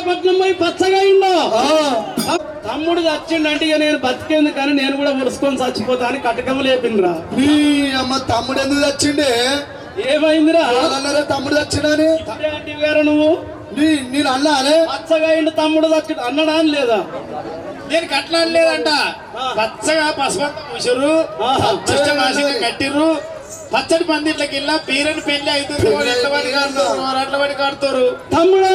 పట్నం పోయి పచ్చగా అయిందో తమ్ముడు చచ్చిండంటే ఇక నేను బతికేంది కానీ నేను కూడా ముడుచుకొని చచ్చిపోతా అని కటకము లేపిండ్రా. నీ అమ్మ తమ్ముడు ఎందుకు చచ్చిండే? ఏమైందిరా? తమ్ముడు చచ్చినాని గారు నువ్వు నేను అన్నానే పచ్చగా అయిండు తమ్ముడు చచ్చిండు అన్నాడా అని లేదా? నేను కట్లా లేదంట. పచ్చగా పసుపంత పూసారు, కట్టిర్రు, పచ్చడి పందిట్లకి వెళ్ళా పీరని పెళ్లి అవుతుంది. అట్ల పడి కడతారు. తమ్ముడు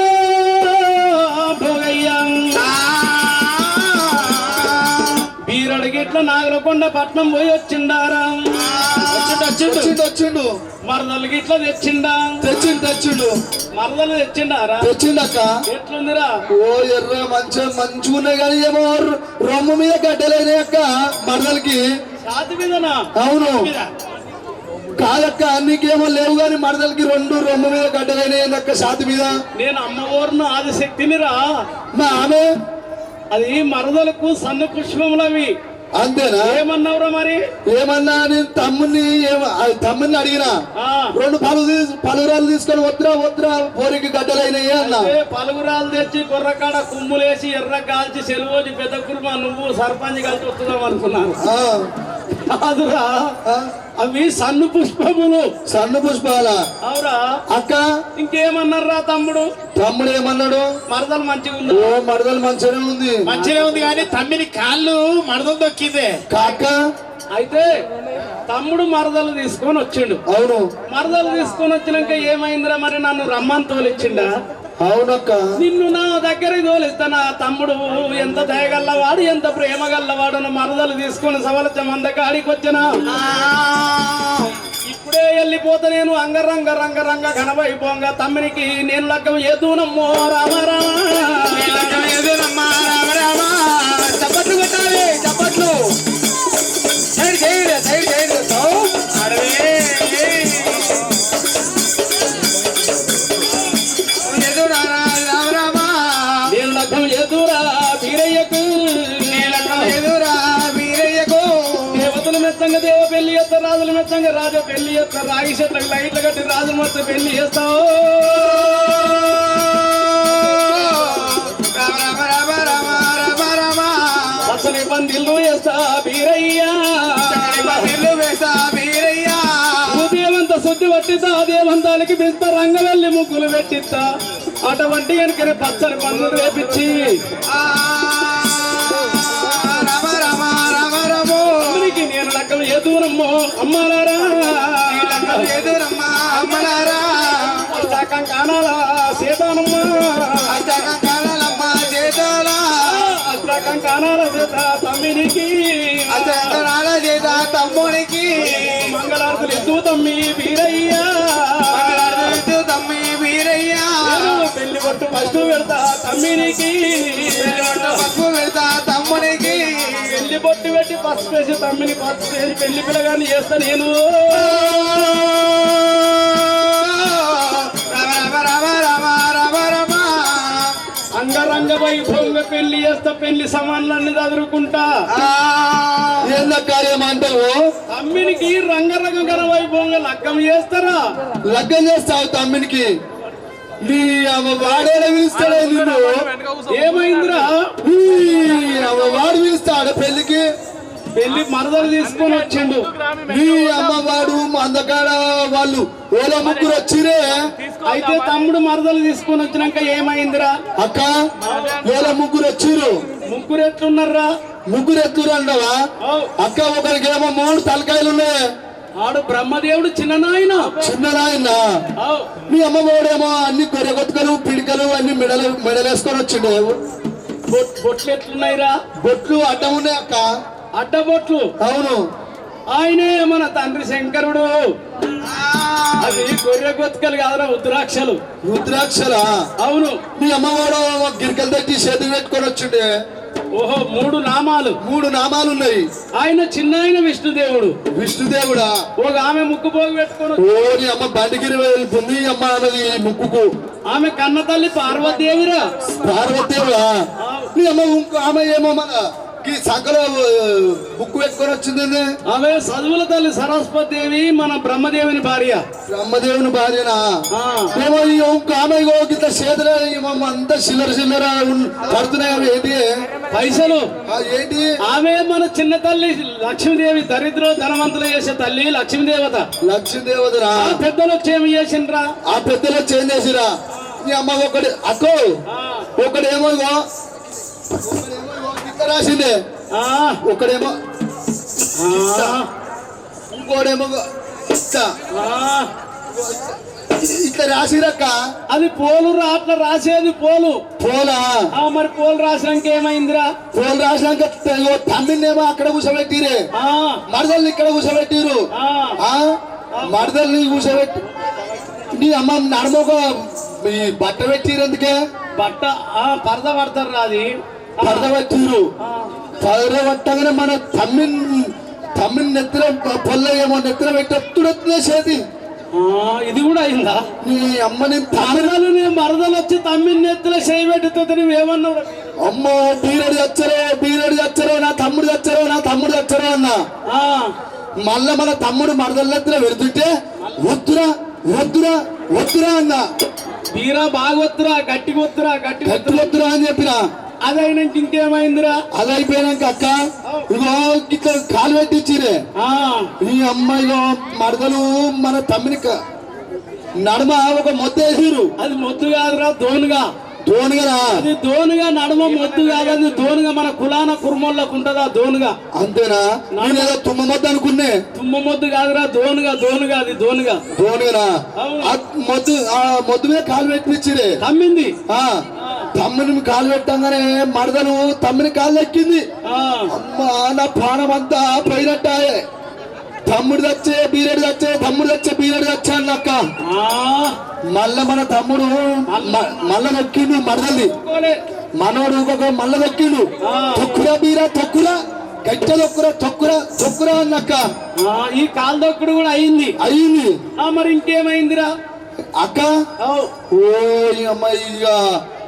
భోగయ్యా బీరడికి ఇట్లా నాగలకొండ పట్నం పోయి వచ్చిండారా? వచ్చిండు మరదలకి ఇట్లా తెచ్చిండు మరదలు తెచ్చిండారా? తెచ్చిండక్క. ఎట్లుందిరా? ఓ ఎర్ర మంచిగా ఉన్నాయి కానీ ఏమో రొమ్ము మీద గడ్డలేని అక్క మరదలకి. సాతి మీదనా? అవును కాదక్క, నీకేమో లేవు గాని మరదలకి రెండు రొమ్ము మీద గడ్డలేని అక్క సాతి మీద. నేను అమ్మవారిని ఆదిశక్తినిరా. మా ఆమె అది మరదలకు సన్న పుష్పములవి. అంతేనా? ఏమన్నావురా మరి? ఏమన్నా నేను తమ్ముని అడిగినా రెండు పలుగురాలు తీసుకొని వద్దురా పోరికి గడ్డలైనవి అన్నా. పలుగురాలు తెచ్చి కొర్రకాడ కుమ్ములేసి ఎర్ర కాల్చి సెలవుజి పెద్ద కుర్మ నువ్వు సర్పంచ్ కలిసి వస్తున్నాం అనుకున్నాను. కాదురా, అవి సన్ను పుష్పాలా? అవురా అక్క. ఇంకేమన్నారా తమ్ముడు ఏమన్నాడు? మరదలు మంచిగా ఉంది. ఓ మరదలు మంచిగానే ఉంది కానీ తమ్మిని కాళ్ళు మరదలు దొక్కిందే కాక. అయితే తమ్ముడు మరదలు తీసుకొని వచ్చిండు. అవును. మరదలు తీసుకొని వచ్చినాక ఏమైందిరా మరి? నన్ను రమ్మని తోలిచ్చిండా? అవునక్క. నిన్ను నా దగ్గరికి తోలిస్తా. నా తమ్ముడు ఎంత దయగల్లవాడు, ఎంత ప్రేమ గల్లవాడు. మరదలు తీసుకొని సవలచ్చ మంద కాడికి వచ్చినా ఇప్పుడే వెళ్ళిపోతా నేను. అంగరంగ ఘనమైపోంగా తమ్మినికి నేను లగ్గం ఏదూనమ్మో రామ చప్పట్లు కొట్టాలి, చప్పట్లు. నేను లగ్గం ఎదురా వీరయ్యకు, దేవతలు మెచ్చంగా దేవ పెళ్లి చేస్తారు, రాజులు మెచ్చంగా రాజు పెళ్లి చేస్తారు. రాగి చెట్లకు లైట్లు కట్టి రాజులు మొత్తం పెళ్లి చేస్తావు. అసలు పందిళ్ళు వేస్తా బీరయ్యా, దేవంత శుద్ధి పట్టిస్తా, దేవంతానికి పిస్తా, రంగవెల్లి ముగ్గులు పెట్టిస్తా. అటువంటి వెనుకనే పచ్చని పందులు వేపించి నేను లెక్కలు ఎదురమ్మో అమ్మారా అష్టాకం కానాలా సీతానమ్మ, అష్టాకం కానాల సీత తమ్మినికి, తమ్మునికి మంగళారతులు ఎద్దు తమ్మి వీరయ్యా, పెళ్లి కొట్టు ఫస్ట్ పెడతా తమ్మినికి, తమ్మునికి పెళ్లి బొట్టు పెట్టి పసుపు వేసి తమ్మిని పసుపు వేసి పెళ్లి పిల్లగాని చేస్తా నేను. అంగరంగ వైభవంగా పెళ్లి చేస్తా, పెళ్లి సమాన్లన్నీ చదువుకుంటా. కార్యమంటావు? తమ్మినికి రంగరంగ వైభవంగా లగ్గం చేస్తారా? లగ్గం చేస్తావు తమ్మినికి? నీ వాడేలా పిలుస్తాడే నిన్ను? ఏమైందిరా? వాడు పిలుస్తాడు పెళ్లికి? పెళ్లి మరదలు తీసుకొని వచ్చిండు. నీ అమ్మవాడు అందకాడ వాళ్ళు ఓలా ముగ్గురు వచ్చిరే. అయితే తమ్ముడు మరదలు తీసుకొని వచ్చినాక ఏమైందిరా? అక్క ఓలా ముగ్గురు వచ్చిరు. ముగ్గురు ఎట్లున్నారా? ముగ్గురు ఎత్తురు అంటావా అక్క? ఒకరికి ఏమో 3 తలకాయలు ఉన్నాయి. ఆడు బ్రహ్మదేవుడు చిన్న నాయన. మీ అమ్మవాడేమో అన్ని గొర్రెగొత్తుకలు పిడికలు అన్ని మెడలేసుకొని వచ్చిండు. బొట్లు ఎట్లున్నాయిరా? బొట్లు అడ్డం ఉన్నాయి అక్క. అడ్డబొట్లు? అవును. ఆయనే మన తండ్రి శంకరుడు. అది గొర్రె గొత్తుకలు కాదురా, రుద్రాక్షలు. రుద్రాక్షలా? అవును. మీ అమ్మవాడు గిరికలు తగ్గి చేతులు పెట్టుకొని వచ్చిండే. ఓహో, 3 నామాలు. 3 నామాలు ఉన్నాయి. ఆయన చిన్న ఆయన విష్ణుదేవుడు. విష్ణుదేవుడా? ఒక ఆమె ముక్కు పోగు పెట్టుకొని. ఓ నీ అమ్మ బండిగిరి వెళ్తుంది అమ్మ అన్నది ముక్కుకు. ఆమె కన్న తల్లి పార్వతీదేవిరా. పార్వతీదేవుడా? నీ అమ్మ ఆమె ఏమో మన ఈ సంకలో బుక్ పెట్టుకొని వచ్చింది. ఆమె చదువుల తల్లి సరస్వతి దేవి మన బ్రహ్మదేవుని భార్య. బ్రహ్మదేవుని భార్యనా? ఆ, ఏమో ఆమె గిట్ల చేతులు అంతా చిల్లర పడుతున్నాయి. అవి ఏంటి పైసలు? ఏంటి? ఆమె మన చిన్న తల్లి లక్ష్మీదేవి. దరిద్ర ధనవంతులు చేసే తల్లి లక్ష్మీదేవత. లక్ష్మీదేవతరా? ఆ పెద్దలు క్షేమ చేసిండ్రా. ఆ పెద్దలు చేంజ్ చేసిరా? నీ అమ్మ ఒకటి అక్కో ఒకడేమో గిట్ల రాసిందే, ఒకడేమో ఇంకోడేమో ఇట్లా రాసిరక్క. అది పోలు అట్లా రాసేది పోలు. పోలా? మరి పోలు రాసినాక ఏమైందిరా? పోలు రాసినాక తమ్మినేమో అక్కడ కూర్చోబెట్టిరే, మరదల్ని ఇక్కడ కూర్చోబెట్టిరు. మరదల్ని కూర్చోబెట్టి నీ అమ్మ నడమొక బట్ట పెట్టిరు. ఎందుకే బట్ట పరద పడతారు అది పరద పెట్టిరు. పరద పట్టగానే మన తమ్మిని నెత్తిన పొల్ల ఏమో నెత్తిన పెట్టి ఎత్తుడెత్తునే చేతి. ఇది కూడా అయిందా? నీ అమ్మని తమిళలు మరదలు వచ్చి తమ్మిని నెత్తిలో చేయబెట్టుతుంది. నువ్వేమన్నావు? అమ్మో బీరడి చచ్చరో నా తమ్ముడు చచ్చరో అన్నా. మళ్ళా మన తమ్ముడు మరదల ఎత్తున పెడుతుంటే వద్దురా అన్నా. బీరా బాగా వద్దురా, గట్టి వద్దురా అని చెప్పిన. అదైనాక ఇంకేమైందిరా? అది అయిపోయినాక అక్క ఇగో ఇట్లా కాలు పెట్టించిరే. ఈ అమ్మాయిలో మరదలు మన తమ్మిని నడమ ఒక మొత్త వేసిరు. అది మొత్తు కాదురా, దోనుగా. అది దోనుగా నడమ మొత్తు కాదు. అది దోనుగా మన కులాన కుర్మోళ్ళకు ఉంటదా దోనుగా. అంతేనా? నేనేదో తుమ్మ మొద్దు అనుకునే. తుమ్మ మొద్దు కాదురా, దోనుగా. అది దోనుగా. మొద్దు మీద కాలు పెట్టించిరే. తమ్మింది. తమ్మిని కాలు పెట్టంగానే మరదలు తమ్మిని కాలు ఎక్కింది. అమ్మా నా ప్రాణం అంతా పోయినట్టాయే. తమ్ముడు తెచ్చే బీరెడు తెచ్చే అన్నక్క. మళ్ళా మన తమ్ముడు మళ్ళా నొక్కిండు మరదల్ని. మనోడు ఇంకొక మళ్ళా నొక్కిండు. తొక్కురా బీరా తొక్కురా, గట్ట తొక్కురా అన్నక్క. ఈ కాలు దొక్కుడు కూడా అయింది. మరి ఇంకేమైందిరా అక్క? ఓ అమ్మాయి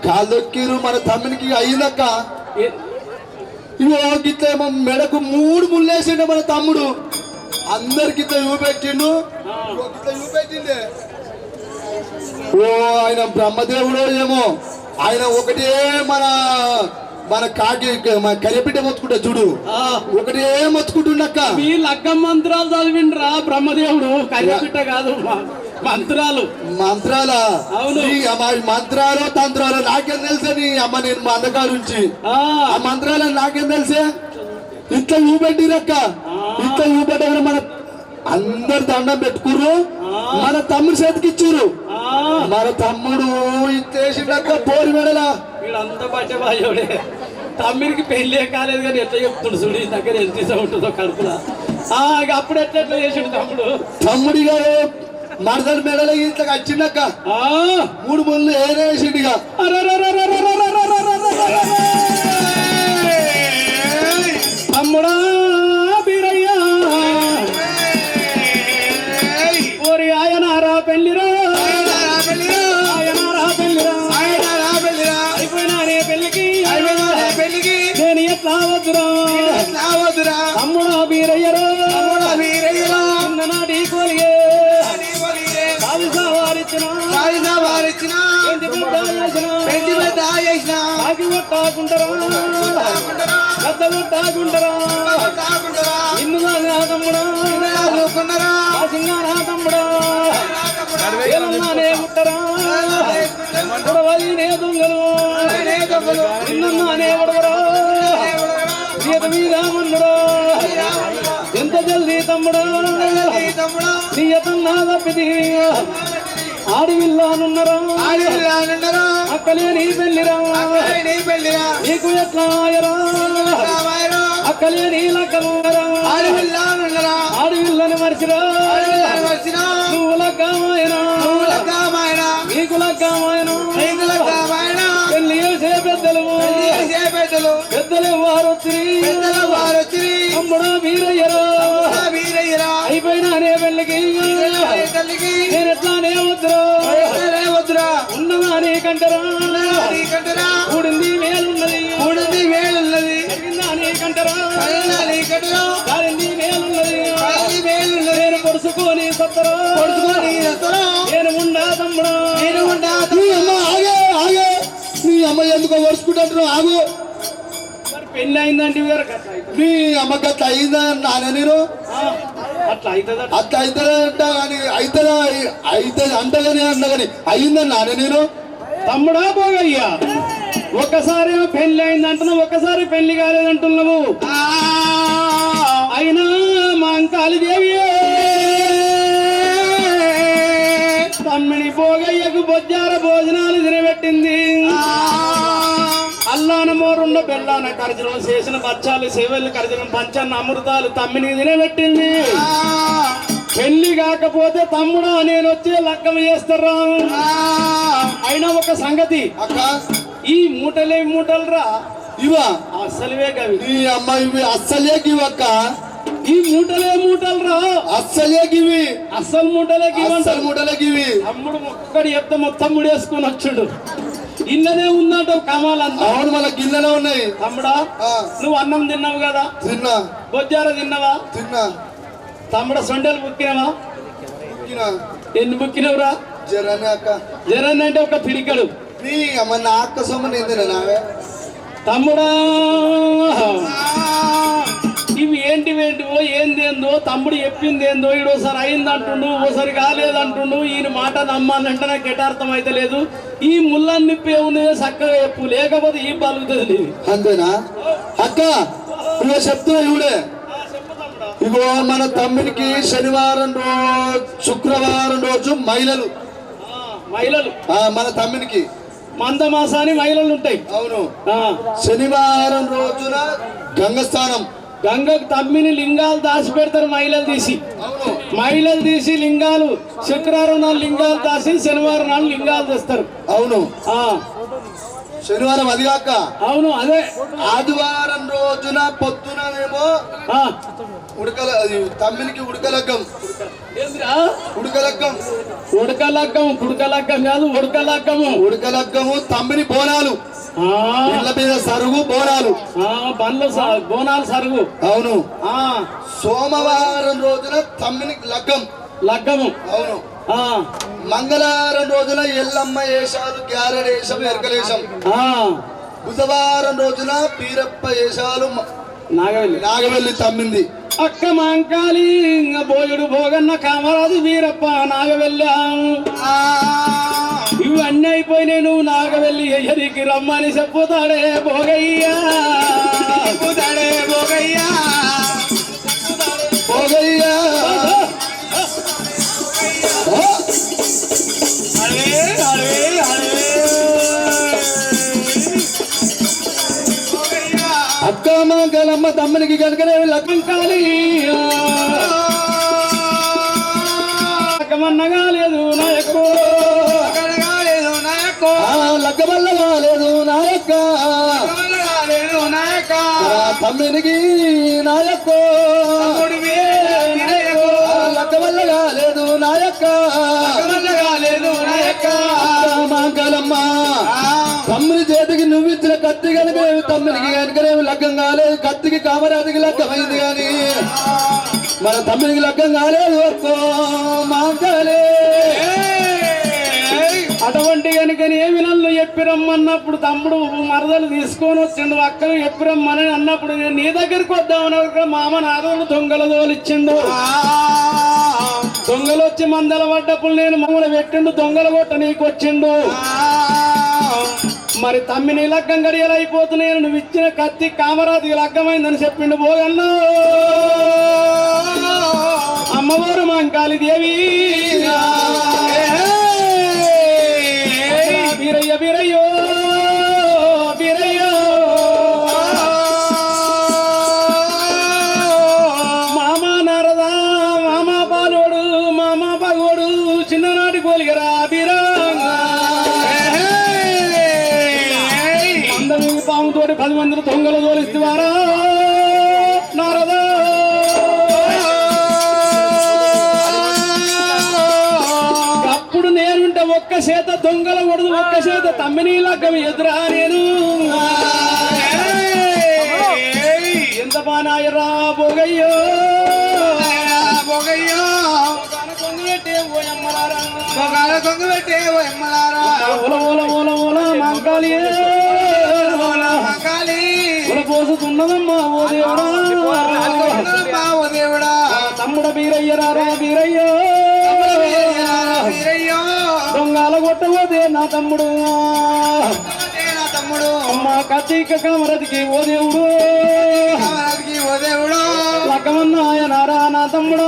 కాలు దొక్కిరు మన తమ్మునికి అయిందక్క. ఇగో గిట్ల ఏమో మెడకు 3 ముళ్ళేసిండు మన తమ్ముడు. అందరికి చూపెట్టిండు. ఓ ఆయన బ్రహ్మదేవుడు ఏమో. ఆయన ఒకటే మన కాకి కరిపిట్ట మొత్తుకుంటా చూడు, ఒకటే మొత్తుకుంటుండక్క. మీ లగ్గం మంత్రాలు చదివిండ్రా బ్రహ్మదేవుడు. కరిపిట్ట కాదు, మంత్రాలా? అవును. మంత్రాలు తంత్రాలు నాకేం తెలుసా? నీ అమ్మ నేను మా అందగా నుంచి ఆ మంత్రాలు నాకేం తెలుసే? ఇట్లా చూపెట్టిరక్క. ఇట్లా చూపెట్టాక మన అందరు దండం పెట్టుకుర్రు. మన తమ్ముడు చేతికిచ్చారు. మన తమ్ముడు ఇచ్చేసిండక్క పోరి మెడలా. వీళ్ళంతా పచ్చబాయోడే. తమ్ముడికి పెళ్ళే కాలేదు కానీ ఎట్లా చెప్తుండు చూడు. ఈ దగ్గర ఎంత ఉంటుందో కడుపులా. అప్పుడు ఎట్లా చేసిండు తమ్ముడిగా మరదల మెడలో ఇట్లా వచ్చిండక్క. 3 ముళ్ళు ఏనేసిండిగా. తమ్ముడా బీరయ్యా, ఓరి ఆయనారా పెళ్ళిరా, అయిపోయినానే పెళ్ళికి నేను ఎట్లా వద్దురా. తమ్ముడా బీరయ్యరా, నాటి కోలిగే సావారిచ్చిన కొట్టాకుంటారా, నిన్ను తమ్ముడా సింగారా తమ్ముడా ముట్టరా నే దొంగలు నిన్ననే ఉడవరా సీత మీద మన్నుడా. ఎంత జల్దీ తమ్ముడా నీయతన్నా తప్పిది ఆడివిల్లానున్నరా అక్కలే నీ పెళ్ళిరా నీకు ఎట్లా ఆయరా అక్కలే నీ లక్కనున్నరా ఆడివిల్లని మర్చిరా నువ్వు లక్కమాయనా నీకు లక్కమాయనా పెళ్ళి చేసే పెద్దలు వారొచ్చి తమ్ముడా వీరయ్యరా అయిపోయినానే పెళ్ళికి నేను ఎట్లానే వద్దురా ఉన్నదా నీకంటరా కూడింది మేలున్నది జరిగిందా నీకంట గడిలో దాని వేలున్నది కాలి వేలున్నది. నేను పొడుచుకొని సత్తరా పడుచుకొని వస్తారా? నేను ఉండా తమ్ముడా నేను ఉంటా. నీ అమ్మ ఆగే ఆగే నీ అమ్మ ఎందుకో వరుసుకుంటాను ఆగు మరి పెళ్లి అయిందంటే వేరే అట్లా అవుతుంది నీ అమ్మకి అట్లా అయిందా నాన్న నేను అట్లా అవుతుందట అట్లా అవుతుందా అంట కానీ అవుతుందా అవుతుంది అంటగానే అన్నా కానీ అయిందా నాన్న నేను తమ్ముడా పోగయ్యా ఒక్కసారి పెళ్లి అయిందంటున్నావు ఒక్కసారి పెళ్లి కాలేదంటున్నావు అయినా మా అంకాళిదేవి తమ్మిడి పోగయ్యకు బొజ్జార భోజనాలు తినబెట్టింది అల్లాన మోరుండ బెల్లాన కర్జనం చేసిన బచ్చాలు సేవలు కర్జనం పంచన్న అమృతాలు తమ్మిని తినబెట్టింది పెళ్లి కాకపోతే తమ్ముడా నేను వచ్చే లక్కం చేస్తారా అయినా ఒక సంగతి అక్క ఈ మూటలే మూటలు రా ఇవా అసలువే కవి నీ అమ్మ ఇవి అస్సలే గివక్క ఈ మూటలే మూటలు రా అస్సలే గివి అసలు మూటలే అస్సలు గివంటారు మూటలే గివి తమ్ముడు ఒక్కడి చెప్తే మొత్తం ముడేసుకొని వచ్చాడు ఇల్లనే ఉందంట కమాలంతా అవును మన గిన్నెలో ఉన్నాయి తమ్ముడా ఆ, నువ్వు అన్నం తిన్నావు కదా తిన్నా బొజ్జార తిన్నావా తిన్నా తమ్ముడ సొండలు బుక్కినావా తిన్నా ఎన్ని బుక్కినవురా జరనే అక్క జరన్ అంటే ఒక పిడికడు నీ అమ్మ నా అక్క సొమ్మని ఏందిరా నావే తమ్ముడా ఇవి ఏంటివేంటివో ఏందేందో తమ్ముడు చెప్పింది ఏందో ఈడోసారి అయిందంటుండు ఓసారి కాలేదంటుండు ఈయన మాట నమ్మాలంటే నాకు ఎటార్థం అయితే లేదు ఈ ముళ్ళన్ని నిప్పే ఉన్నదే చక్కగా చెప్పు లేకపోతే ఈ పలుకుతుంది నీది. అంతేనా అక్క ఇగో చెప్తున్నా ఇవిడే ఇగో మన తమ్మునికి శనివారం రోజు శుక్రవారం రోజు మహిళలు మహిళలు మన తమ్మునికి మందమాసాని మహిళలు ఉంటాయి అవును ఆ, శనివారం రోజున గంగస్థానం గంగకు తమ్మిని లింగాలు దాచి పెడతారు మహిళలు తీసి అవును మహిళలు తీసి లింగాలు శుక్రవారం నాడు లింగాలు దాచి శనివారం నాడు లింగాలు తెస్తారు అవును ఆ, శనివారం అది కాక అవును అదే ఆదివారం రోజున పొద్దునేమో ఆ, ఉడకల అది తమ్మినికి ఉడకలగ్గం ఏందిరా? ఉడకలగ్గం ఉడకలక్కం కుడకలక్కం కాదు ఉడకలక్కము ఉడకలగ్గము తమ్మిని బోనాలు ఆ, ఇళ్ళ మీద సరుగు బోనాలు ఆ, బండ్లు బోనాలు సరుగు అవును ఆ, సోమవారం రోజున తమ్మినికి లగ్గం లగ్గము అవును ఆ, మంగళవారం రోజున ఎల్లమ్మ వేషాలు గ్యారెడేశం ఎరకలేశం ఆ, బుధవారం రోజున పీరప్ప వేషాలు నాగవెల్లి నాగవెల్లి తమ్మింది అక్క మాంకాలి బోయుడు భోగన్న కామరాజు వీరప్ప నాగవెళ్ళాం ఇవన్నీ అయిపోయినాయి నువ్వు నాగవెల్లి ఎయ్యరికి రమ్మని చెప్పుతాడే భోగయ్యా చెప్పుతాడే భోగయ్యా. పోగయ్యా అరే అరే అరే భోగయ్యా. అక్క మంగళమ్మ తమ్మునికి కనుకనే లగ్గం కాలి లగ్గమన్నగా లేదు నాయకు కడగాలేదు నాయకో. లగ్గమల్ల కాలేదు నాయక్క కడగాలేదు నాయక. తమ్మునికి నాయక్కో తమ్ముడివే వినాయకో. లగ్గమల్ల కాలేదు నాయక్క కడగాలేదు నాయక. మంగళమ్మ తమ్ముని చేతికి నువ్వు ఇచ్చిన కత్తి కనుక తమ్మునికి కనుకనేమి లగ్గం కాలేదు కత్తికి కామరాజుకి లగ్గమైంది కానీ మన తమ్మునికి లగ్గం కాలేదు ఒక్కో మాంకాలే అటువంటి కనుకని ఏమి నన్ను చెప్పిరమ్మన్నప్పుడు తమ్ముడు మరదలు తీసుకొని వచ్చిండు అక్కలు చెప్పిరమ్మని అన్నప్పుడు నేను నీ దగ్గరికి వద్దామని మామ నాదోళ్ళు దొంగల తోలిచ్చిండు దొంగలు వచ్చి మందల పడ్డప్పుడు నేను మమ్మల్ని పెట్టిండు దొంగల కొట్ట నీకు వచ్చిండు మరి తమ్మిని లగ్గం గడియలు అయిపోతున్నాయి నువ్వు ఇచ్చిన కత్తి కామరాజుకి లగ్గమైందని చెప్పిండు భోగన్నా అమ్మవారు మాంకాళి దేవి వీరయ్య వీరయ్యో వీరయ్యో మామ నారదా మామ పాలోడు మామ పగోడు చిన్ననాటి కోలిగరా వీరా అందరూ పాముతోటి 10 మందిని దొంగలు తోలిస్తారా నారదా అప్పుడు నేనుంటే ఒక్క చేత దొంగల కొడుదు ఒక్క చేత తమ్మిని లగ్గం ఎదురా నేను ఎంత బానాయరా బోగయ్యో మొగయ్యో కొంగు పెట్టే ఓయమ్మలారా మొగాల కొంగు పెట్టే ఓ ఎమ్మలారా ఓల ఓల ఓల ఓల మంకాలి మంగాలి పోసుకున్నదమ్మా ఓ దేవుడా ఓ దేవుడా తమ్ముడ బీరయ్యరారా బీరయ్యో వీరయ్యో దొంగల కొట్టబోతే నా తమ్ముడు నా తమ్ముడు అమ్మ కత్తిక కమరదికి ఓ దేవుడు కామరాజుకి ఓ దేవుడు లక్కమన్నాయనారా నా తమ్ముడా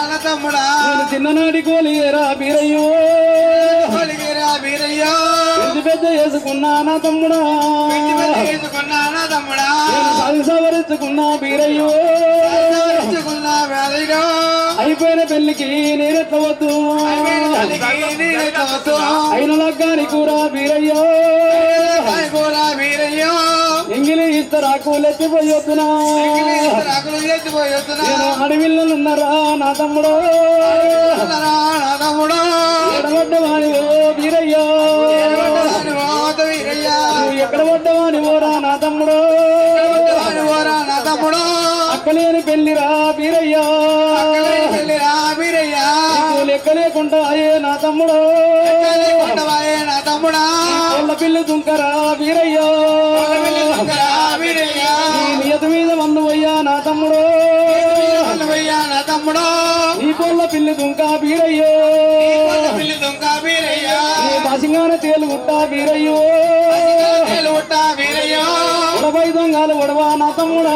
నా తమ్ముడా నేను చిన్ననాటి కోలియేరా బీరయ్యో కొలిగిరా వీరయ్యో పెద్ద పెద్ద వేసుకున్నా నా తమ్ముడా తీసుకున్నా నా తమ్ముడా నేను సవరించుకున్నా బీరయ్యో తీసుకున్న వేదయ్యో అయిపోయిన పెళ్లికి నేనెట్ల వద్దు అయిన లగ్గాని కూడా బీరయ్యో కూడా వీరయ్యో ఎంగిలి ఇస్తారా కూలెత్తిపోయొద్దునా రాకులు ఎత్తిపోయేస్తున్నా నేను అడవిళ్ళనున్నారా నా తమ్ముడు నా తమ్ముడు ఎడబడ్డవాని ఓ బీరయ్యో వీరయ్యా నువ్వు ఎక్కడ పడ్డవాని ఓరా నా తమ్ముడు ఓరా నా తమ్ముడు అక్కలేని పెళ్లిరా బీరయ్యో వెళ్ళిరా వీరయ్యా నువ్వు లెక్క లేకుండా అయ్యే నా తమ్ముడు కొండవాయే నా తమ్ముడా వాళ్ళ పిల్లి దుంకరా బీరయ్యో వీరయ్యా నీ నియత మీద వందువయ్యా నా తమ్ముడు కొండవయ్యా నా తమ్ముడు నీ పొల్ల పిల్లి దుంక బీరయ్యో పిల్లి దుంక వీరయ్యా నీ బాసింగాన తేలు గుట్టా బీరయ్యో ఉట్ట వీరయ్యో ఉడబై దొంగలు ఉడవా నా తమ్ముడా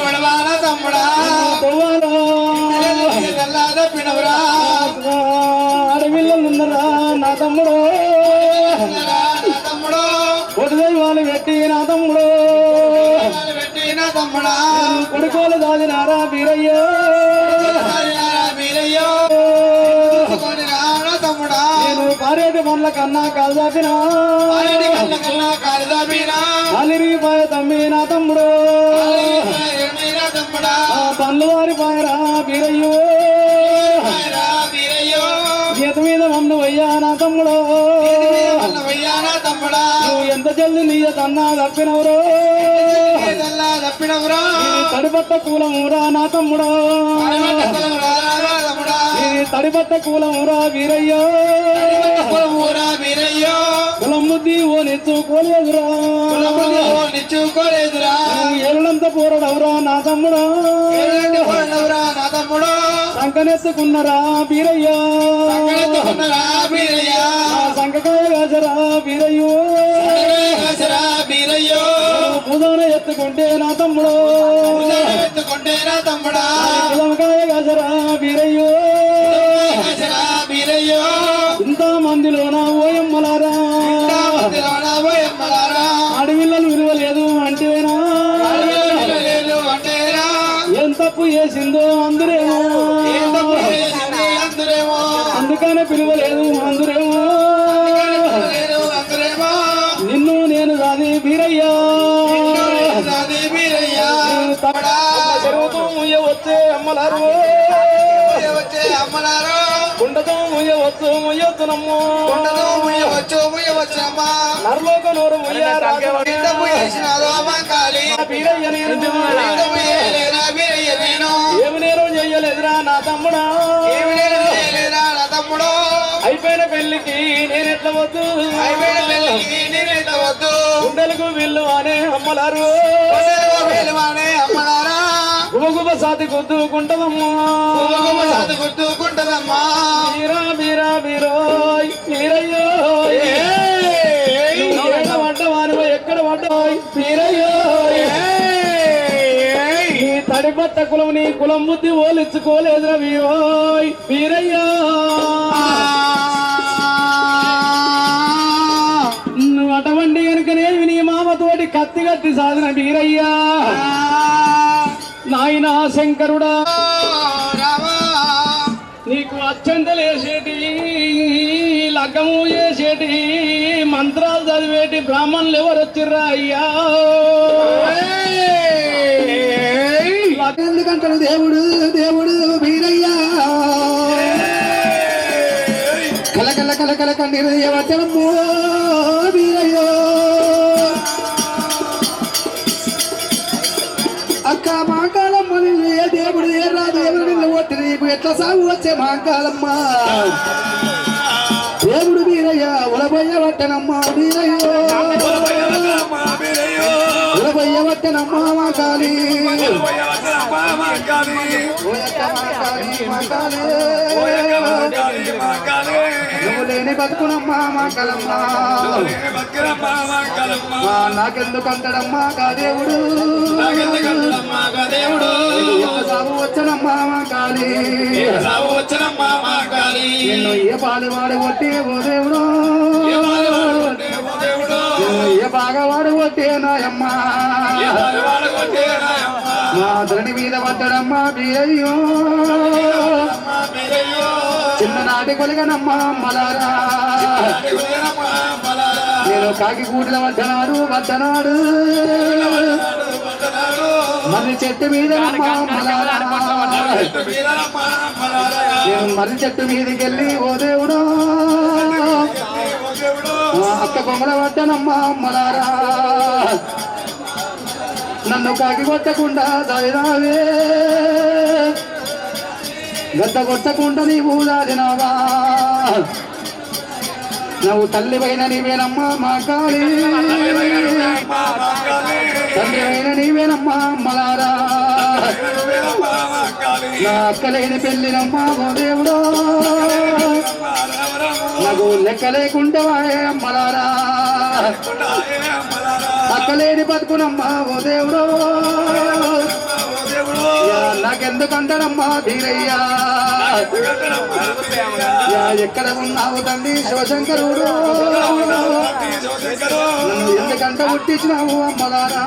ఉడవా నా తమ్ముడా తొవ్వాలా తెల్లాద పినవరా అడవిళ్ళనున్నరా నా తమ్ముడు నా తమ్ముడు కొడు దైవాలు పెట్టి నా తమ్ముడు పెట్టి నా తమ్ముడా కొడుకోలు దాదినారా బీరయ్యో వీరయ్యో నా తమ్ముడా నేను పారేటి పండ్ల కన్నా కాల్దాపినా కన్నా కాలిదా వీరా అలిరిగిపోయ తమ్మి నా తమ్ముడు నా తమ్ముడా పండ్లు వారిపోయరా బీరయ్యో వీరయ్యో గీత మీద మన్ను అయ్యా నా తమ్ముడు వయ్యా నా తమ్ముడా నువ్వు ఎంత జల్ది నీయ తన్నా తప్పినవరో తెల్లా తప్పినవరా తడిపట్ట కూలమురా నా తమ్ముడు తమ్ముడా తడిపట్ట కూలమురా వీరయ్యో ఊరా వీరయ్యో కులం బుద్ధి ఓ నెచ్చుకోలేదురా నిచ్చుకోలేదురా ఏళ్ళంత పోరడవురా నా తమ్ముడు నా తమ్ముడు సంకనెత్తుకున్నరా బీరయ్యా వీరయ్యా సంకకాయ గాజరా బీరయ్యో వీరయ్యో పూదన ఎత్తుకుంటే నా తమ్ముడు ఎత్తుకుంటే నా తమ్ముడా కులంకాయ గాజరా బీరయ్యో వీరయ్యో ఇంత మందిలోన ఓయమ్మలారా అడవిళ్ళను విలువలేదు అంటేనా లేదు అంటేరా ఏం తప్పు చేసిందో అందురేమో అందరేమో అందుకనే పిలువలేదు అందురేమో లేదు అందరేమో నిన్ను నేను రాది బీరయ్యా వీరయ్యా జరుగుతూ ముయ్యవచ్చే అమ్మలారు వచ్చే అమ్మలారు కుండతో ముయ్యవచ్చు ముయ్యొచ్చునమ్మో కొండతో ముయ్యవచ్చమ్మా నరలోక నోరు ముయ్యారా ఇంతకు చేసినాదో మంకాలి బీరయ్య నేను ఇంతకు చేయలేరా వీరయ్య నేను ఏమి నేను చెయ్యలేదురా నా తమ్ముడా ఏమి నేను చేయలేరా నా తమ్ముడు అయిపోయిన పెళ్లికి నేనెట్ల వద్దు అయిపోయిన పెళ్ళికి నేనెంత వద్దు గుండెలకు విల్లు అనే అమ్మలారు వెలువానే అమ్మలారా గుబగుబ సాతి గుద్దుకుంటదమ్మా అది గుర్తుకుంటదమ్మా బీరా బీరా బీరోయ్ బీరయ్యో పడ్డవాని ఎక్కడ పడ్డాయి బీరయ్యో నీ తడిపట్ట కులం నీ కులం బుద్ధి ఓలించుకోలేదురా వీరోయ్ బీరయ్యో నువ్వు అటువంటి కనుకనే నీ మామతోటి కత్తి కత్తి సాధిన బీరయ్యా నాయనా శంకరుడా రామా నీకు అత్యంతలేసేటి లగ్గము చేసేటి మంత్రాలు చదివేటి బ్రాహ్మణులు ఎవరు వచ్చిర్రా అయ్యా ఎందుకంటాడు దేవుడు దేవుడు వీరయ్యా కల కల కల కల కన్నీరు దేవతలమ్మో వీరయ్యో ఎట్లా సాగు వచ్చే మాంకాలమ్మ దేవుడు వీరయ్య ఉలబయ్య వట్టనమ్మ వీరయ్యో ఉలబయ్య వట్టనమ్మ మాకాలి నువ్వు లేని బతుకునమ్మా మాకలమ్మ నాకెందుకంటాడమ్మా కా దేవుడు సాగు వచ్చనమ్మా మాకాలి నిన్ను ఏ పాలు వాడు కొట్టి ఓ దేవుడు ఏ బాగా వాడు కొట్టే నాయమ్మ మా ధరణి మీద పడ్డడమ్మా బీరయ్యో చిన్ననాటి కొలిగనమ్మా అమ్మలారా నేను కాకి కూటిలో పడ్డనాడు మర్రి చెట్టు మీద అమ్మలారా నేను మర్రి చెట్టు మీదకి వెళ్ళి ఓ దేవుడు అక్క కొమ్మల పడ్డనమ్మా అమ్మలారా నన్ను కాకి కొట్టకుండా దారిరావే గద్ద కొట్టకుండా నీవు దారినావా నువ్వు తల్లి పైన నీవేనమ్మా మా కాళీ తండ్రి పైన నీవేనమ్మా అమ్మలారా నా అక్కలేని పెళ్ళినమ్మా ఓ దేవుడో నాకు లెక్క లేకుండా అమ్మలారా అక్కలేని బతుకునమ్మా ఓ దేవుడో నాకెందుకంటాడమ్మా వీరయ్యా ఎక్కడ ఉన్నావు తండ్రి శివశంకరుడు నన్ను ఎందుకంట పుట్టించినావు అమ్మలారా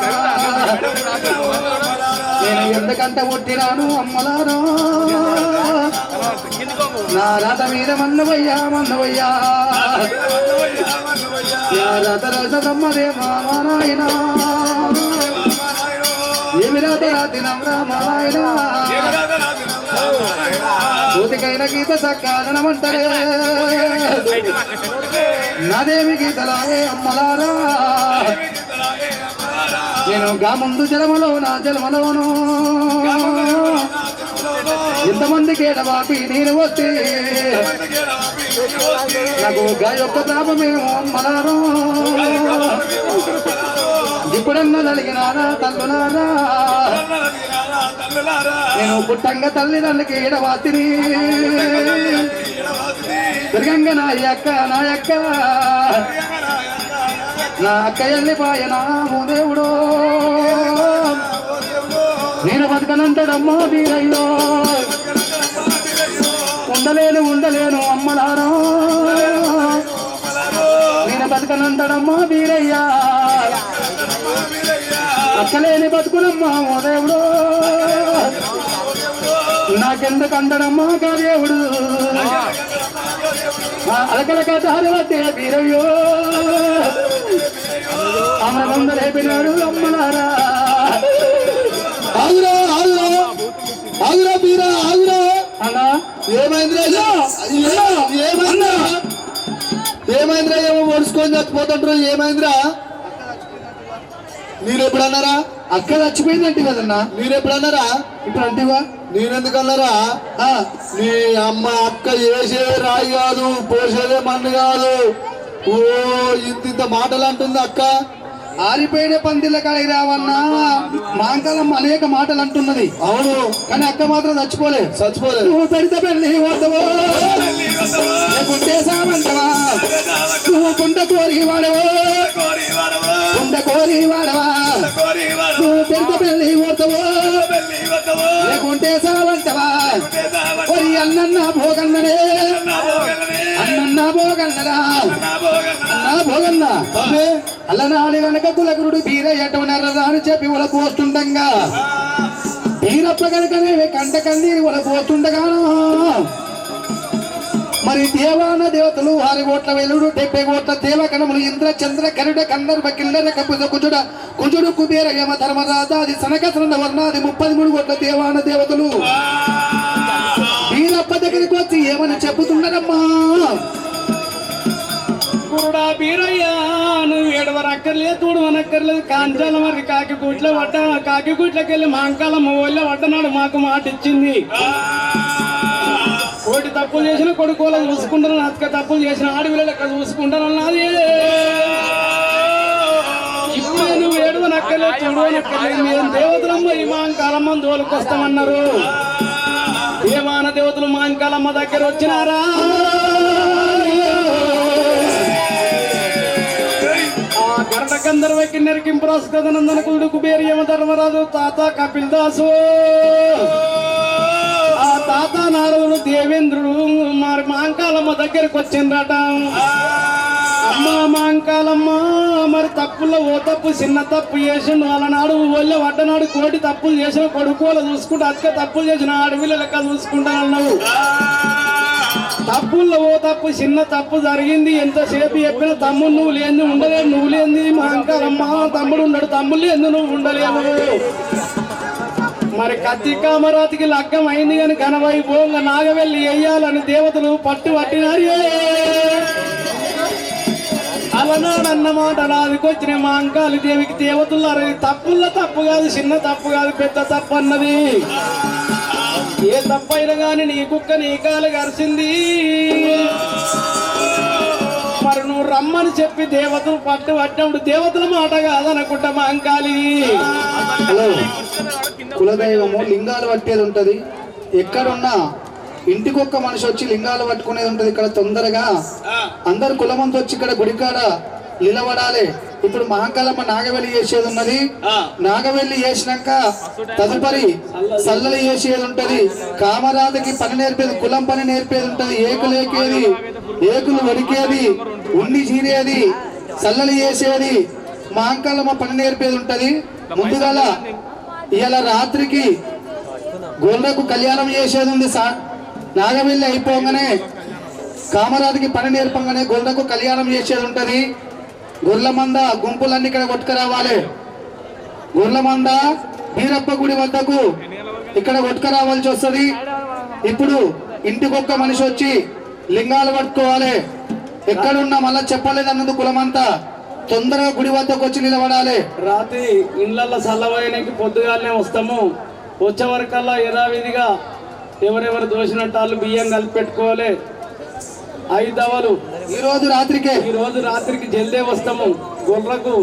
నేను ఎందుకంట పుట్టినాను అమ్మలారా నా రథ మీద మన్నవయ్యా రథ రథ బ్రహ్మదే మానాయన ఏమి రాతి నమ్రామాయణ కోతికైన గీత సక్కాదనమంటరే నాదేవి గీతలాయే అమ్మలారా నేను గా ముందు జలమలో నా జలమలోను ఇంతమందికి ఎడబాపి నేను వస్తే నాకు గా యొక్క తాపమేమో అమ్మలారా ఇప్పుడన్నా నలిగినారా తల్లులారా నేను పుట్టంగా తల్లిదండ్రులకి ఎడబాతిని తిరగంగా నా అక్క నా అక్క వెళ్ళిపోయనా ఓ దేవుడు నేను బతకనంటాడమ్మా వీరయ్యో ఉండలేను అమ్మలారా నేను బతకనంటాడమ్మా వీరయ్యా అక్కలేని బతుకునమ్మా ఓ దేవుడు నాకెందుకంటాడమ్మా కా దేవుడు అలకలక దారి వస్తే వీరయ్యో అమ్మ ముందరేపినాడు అమ్మలారా ఆగురా వీరా ఆగురా అన్నా ఏమైందిరా ఏమో ఓడుచుకొని చచ్చిపోతుంటారు ఏమైందిరా మీరెప్పుడన్నారా అక్క చచ్చిపోయిందంటే కదన్నా మీరెప్పుడన్నారా ఇప్పుడు అంటేవా నేనెందుకన్నారా నీ అమ్మ అక్క వేసేదే రాయి కాదు పోసేదే మన్ను కాదు ఓ ఇంత మాటలు అంటుంది అక్క ఆరిపోయిన పందిళ్ళ కాడికి రావన్నా మాంకాలమ్మ అనేక మాటలు అంటున్నది అవును కానీ అక్క మాత్రం చచ్చిపోలేదు నువ్వు పెడితే పెళ్ళి వద్దవో లేకుంటే సామంటవా నువ్వు కుండ కోరి వాడవో నువ్వు పెడితే పెళ్ళి వద్దవో లేకుంటే సామంటవా ఒరి అన్న భోగన్నడే అన్న భోగన్నరా భోగన్నా అల్లనాడి వెనక కులగురుడు బీరయ్యటనర్రా అని చెప్పి వాళ్ళ పోస్తుండగా బీరప్ప కనుకనే కంట కన్నీరు వాళ్ళ పోతుండగాను మరి దేవాన దేవతలు 6 కోట్ల వెలుడు 70 కోట్ల దేవకణములు ఇంద్ర చంద్ర కరుడ కందర్భ కిల్లర కపుజ కుజుడు కుబేర యమ ధర్మరాజాది సనకసరణ వర్ణాది 33 కోట్ల దేవాన దేవతలు బీరప్ప దగ్గరికి వచ్చి ఏమని చెప్పుతున్నారమ్మా కురుడా బీరయ్యా నువ్వు ఏడవరక్కర్లేదు తూడవనక్కర్లేదు కాంచాల మరి కాకి గుట్లకి వెళ్ళి మాంకాలమ్మ ఒళ్ళ పడ్డనాడు మాకు మాట ఇచ్చింది కోటి తప్పులు చేసిన కొడుకోలు చూసుకుంటాను, అక్క తప్పులు చేసిన ఆడవిల్ల లెక్క చూసుకుంటాను అన్నది. ఇప్పుడు నువ్వు ఏడువనక్కలే చూడవనక్కలేదు, మీరు దేవతలమ్మ ఈ మాంకాలమ్మ దోలుకొస్తామన్నారు. దేవాన దేవతలు మాంకాలమ్మ దగ్గర వచ్చినారా? ఆ గరట గంధర్వ కిన్నెరకింపు రాసుకదనందన కుడు కుబేరి యమ ధర్మరాజు తాత కపిల్ దాసు, ఆ తాత నారదుడు దేవేంద్రుడు మరి మాంకాలమ్మ దగ్గరకు వచ్చిందట. అమ్మ మాంకాలమ్మ మరి తప్పుల్లో ఓ తప్పు చిన్న తప్పు చేసిండు, అలనాడు ఒళ్ళే వడ్డనాడు కోటి తప్పులు చేసిన కొడుకోలు చూసుకుంటూ అక్క తప్పులు చేసిన ఆడవిల్ల లెక్క చూసుకుంటానన్నావు. తప్పుల్లో ఓ తప్పు చిన్న తప్పు జరిగింది, ఎంతసేపు చెప్పిన తమ్ముడు నువ్వు లేని ఉండలేవు, నువ్వు లేని మాంకాలమ్మ తమ్ముడు ఉండడు, తమ్ముడు లేని నువ్వు ఉండలేవు. మరి కత్తి కామరాతికి లగ్గం అయింది కానీ ఘనవైభవంగా నాగవెల్లి వేయాలని దేవతలు పట్టు పట్టినారు. అలనాడు అన్నమాట రాదికొచ్చిన మా అంకాలి దేవికి దేవతలు తప్పుల్లో తప్పు కాదు, చిన్న తప్పు కాదు, పెద్ద తప్పు అన్నది. ఏ తప్పు అయినా కానీ నీ కుక్క నీ కాలు గరిచింది, మరి నువ్వు రమ్మని చెప్పి దేవతలు పట్టు పట్టినప్పుడు దేవతల మాట కాదనుకుంటా మా అంకాలి. హలో, కులదైవము లింగాలు పట్టేది ఉంటది, ఎక్కడున్నా ఇంటికొక్క మనిషి వచ్చి లింగాలు పట్టుకునేది ఉంటది. ఇక్కడ తొందరగా అందరు కులమంతా వచ్చి ఇక్కడ గుడికాడ నిలబడాలి. ఇప్పుడు మహాకాలమ్మ నాగవెల్లి చేసేది ఉన్నది, నాగవెల్లి చేసినాక తదుపరి సల్లలు చేసేది ఉంటది. కామరాజుకి పని నేర్పేది, కులం పని నేర్పేది ఉంటది, ఏకులేకేది, ఏకులు వడికేది, ఉండి చీరేది, సల్లలు చేసేది, మహాకాలమ్మ పని నేర్పేది ఉంటది. ముందుగాల ఇవాళ రాత్రికి గోల్రకు కళ్యాణం చేసేది ఉంది. నాగవెల్లి అయిపోగానే కామరాజుకి పని నేర్పంగానే గొర్రెకు కళ్యాణం చేసేది ఉంటది. గొర్రెల మంద గుంపులన్నీ ఇక్కడ కొట్టుకురావాలి. గొర్రెల మంద వీరప్ప గుడి వద్దకు ఇక్కడ కొట్టుకురావాల్సి వస్తుంది. ఇప్పుడు ఇంటికొక్క మనిషి వచ్చి లింగాలు పట్టుకోవాలి. ఎక్కడున్నా మళ్ళా చెప్పలేదు అన్నది కులమంతా తొందరగా గుడి వద్దకు వచ్చి నిలబడాలి. రాత్రి ఇళ్ళల్లో చల్లబోయడానికి పొద్దుగానే వస్తాము. వచ్చే వరకల్లా యథావిధిగా ఎవరెవరు దోసినట్టు వాళ్ళు బియ్యం కలిపి పెట్టుకోవాలి. 5 దవలు ఈ రోజు రాత్రికి జల్దే వస్తాము. గొర్రెలకు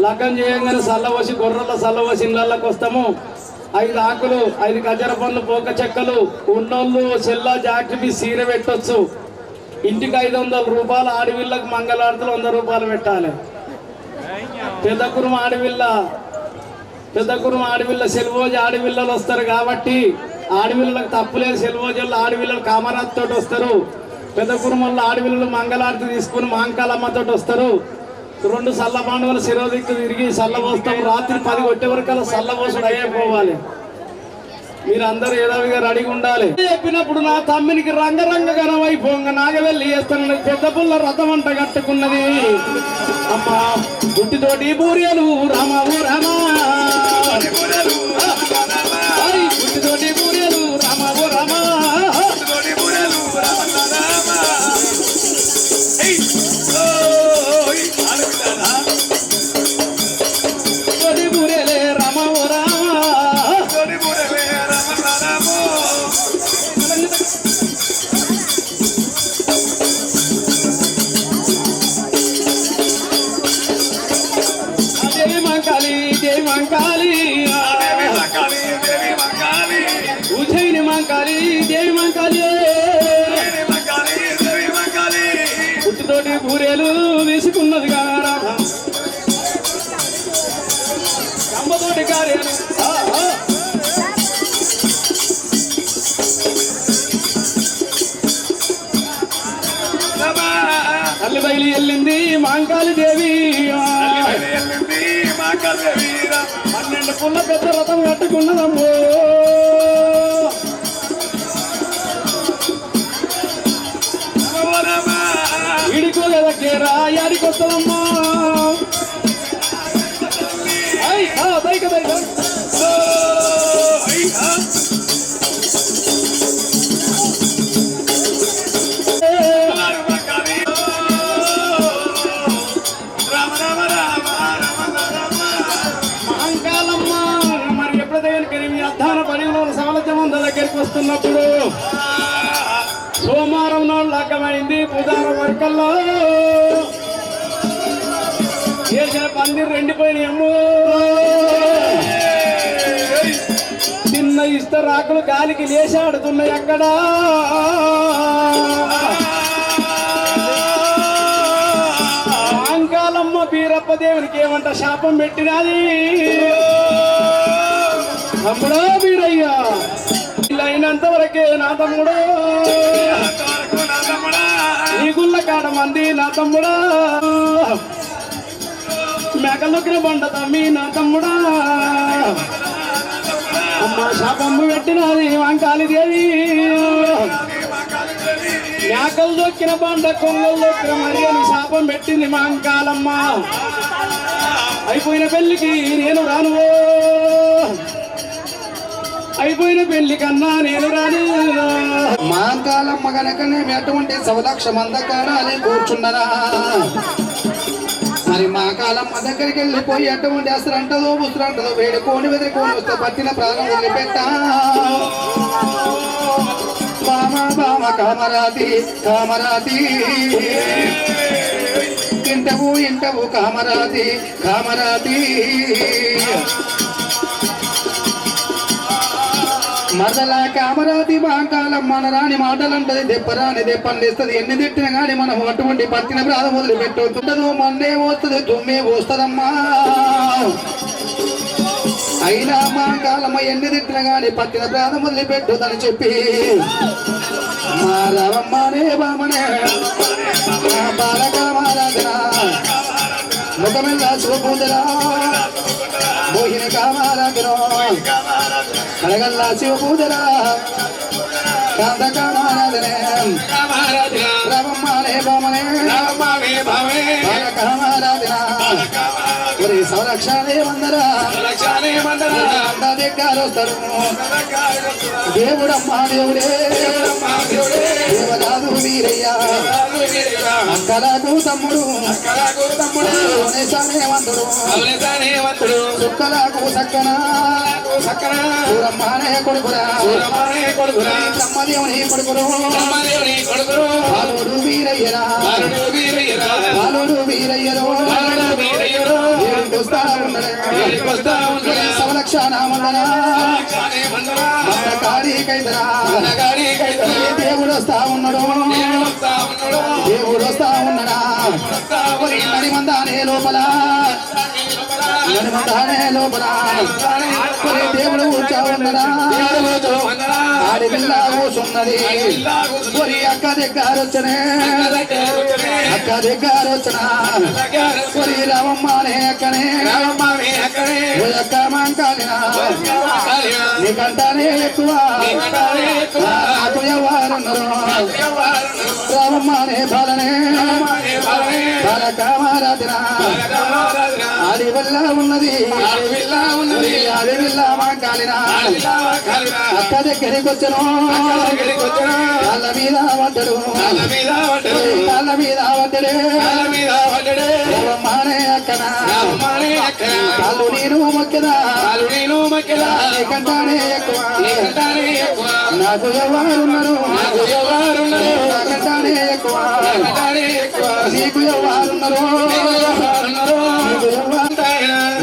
లగ్గం చేయంగానే సల్లవసి గొర్రెల సల్లవసి ఇళ్ళకి వస్తాము. 5 ఆకులు, 5 గజర పండ్లు, పోక చెక్కలు, ఉన్నోళ్ళు చెల్ల జాకెట్ సీర పెట్టొచ్చు. ఇంటికి 500 రూపాయలు, ఆడవిళ్ళకు మంగళారతులు 100 రూపాయలు పెట్టాలి. పెద్ద కురుమ ఆడవిల్ల సెల్వోజు ఆడవిల్లలు వస్తారు కాబట్టి ఆడవిళ్ళకి తప్పులేదు. సెల్వోజుల్లో ఆడవిల్లలు కామరాజు తోటి వస్తారు. పెద్ద కురుమల్లో ఆడవిల్లలు మంగళారతి తీసుకుని మాంకాలమ్మతో వస్తారు. 2 సల్ల పాండవులు శిరోదిక్కు తిరిగి సల్ల పోస్తాం. రాత్రి 10 కొట్టే వరకు సల్ల పోసుడు అయిపోవాలి. మీరందరూ ఏదోవిగా రెడీగా ఉండాలి. చెప్పినప్పుడు నా తమ్మినికి రంగరంగ ఘనవైభవంగా నాగవెల్లి చేస్తానని పెద్ద పుల్ల రథం అంట కట్టుకున్నది. అమ్మా గుట్టితోటి బూరియలు రామా ఓ రామా, గుట్టితోటి బూరియలు రామా ఓ రామా, బూరేలే రామా ఓ రామా. జై మంకాళి ఉజ్జయిని మంకాళి దేవి మంకాళి, పుట్టుతోటి బూరేలు వేసుకున్నది కారా, కంబతోటి కార్యాలు తల్లి బయలు వెళ్ళింది మాంకాళి దేవి. 12 పుల్ల పెద్ద రథం కట్టుకున్నదమ్మో. ఈడికోగేరా యాడికొస్తుందమ్మా. దైక దైక దగ్గరికి వస్తున్నప్పుడు సోమవారం నాడు లగ్గమైంది బుధవారం వరకల్లా చేసిన పందిరు ఎండిపోయినాయమ్మో. చిన్న ఇస్తరాకులు గాలికి లేచాడుతున్నాయి అక్కడ. అంకాలమ్మ బీరప్ప దేవునికి ఏమంట శాపం పెట్టినది. తమ్ముడా బీరయ్యా, ఇలా అయినంత వరకే నా తమ్ముడు, నీ గుళ్ళ కాడ మంది నా తమ్ముడా, మేకలొక్కిన బండ తమ్మి నా తమ్ముడా, అమ్మ శాపమ్మ పెట్టినది వంకాలి దేవి. మేకలు దొక్కిన బండ కొంగలు దొక్కిన మరి అని శాపం పెట్టింది మా అంకాలమ్మ. అయిపోయిన పెళ్లికి నేను రాను, అయిపోయిన పెళ్లి కన్నా నేను రాను. మా అంకాలమ్మ గనకనే ఎటువంటి సవలక్ష మందకారాలి కూర్చున్నరా. మరి మా కాలమ్మ దగ్గరికి వెళ్ళిపోయి ఎటువంటి అసరంటదో ముసరంటదో వేడుకోని వెదరుకోని వస్తే పట్టిన ప్రాణం వదిలిపెట్టా. బామ బామ కామరాతి కామరాతి, ఇంటవు ఇంటవు కామరాతి కామరాతి. మరలా కామరాతి మాంకాలమ్మ రాని మాటలంటది, దెప్పరాని దెప్పండిస్తుంది. ఎన్ని తిట్టిన గాని మనం అటువంటి పట్టిన ప్రాధ మొదలు పెట్టదు. మొన్నే వస్తుంది తుమ్మే వస్తుందమ్మా. అయినా మాంకాలమ్మ ఎన్ని తిట్టిన గాని పట్టిన ప్రాధ మొదలు పెట్టుదని చెప్పి మా రావమ్మనే బామనే బాలకామారాధన ముఖమెల్లా శివపూజరా మోహిని కామారాధన కడగల్లా శివపూజరా కాంత కామారాధనే రావమ్మనే బామనే బాలకామారాధన ఒరే సంరక్షణే వందరా దగ్గర వస్తారు. దేవుడమ్మా దేవుడే దేవరాజు వీరయ్య అక్కలకు తమ్ముడు వంతుడు చుక్కలకు సక్కన చూరమ్మానే కొడుకురా బ్రహ్మదేవుని కొడుకురు బాలుడు వీరయ్యరా బాలుడు వీరయ్యరు సంరక్షణ మందన దేవుడు వస్తా ఉన్నాడు దేవుడు వస్తా ఉన్నాడా. నడిమందానే లోపల నడిమందానే లోపల దేవుడు కూర్చో ఉన్నాడా. ఆడి పిల్ల కూర్చున్నది ఒరి అక్క దగ్గర వచ్చనే అక్క దగ్గర వచ్చిన ఒరి రావమ్మనే అక్కనే అక్క మాంకాలినా నీకంటానే ఎక్కువ నాకు ఎవరున్నారు. రావమ్మనే బాలనే బాల కామారాధన ఆడి వల్ల ఉన్నది ఆడి వల్ల మాంకాలినా అక్క దగ్గరికి వచ్చను వాళ్ళ మీద పడ్డడు వాళ్ళ మీద పడ్డడే రావమ్మనే అక్కనా కాళ్ళు నేను మొక్కదా నీకంటానే ఎక్కువ నాకు ఎవరున్నారు నాకంటానే ఎక్కువ నీకు ఎవరున్నారు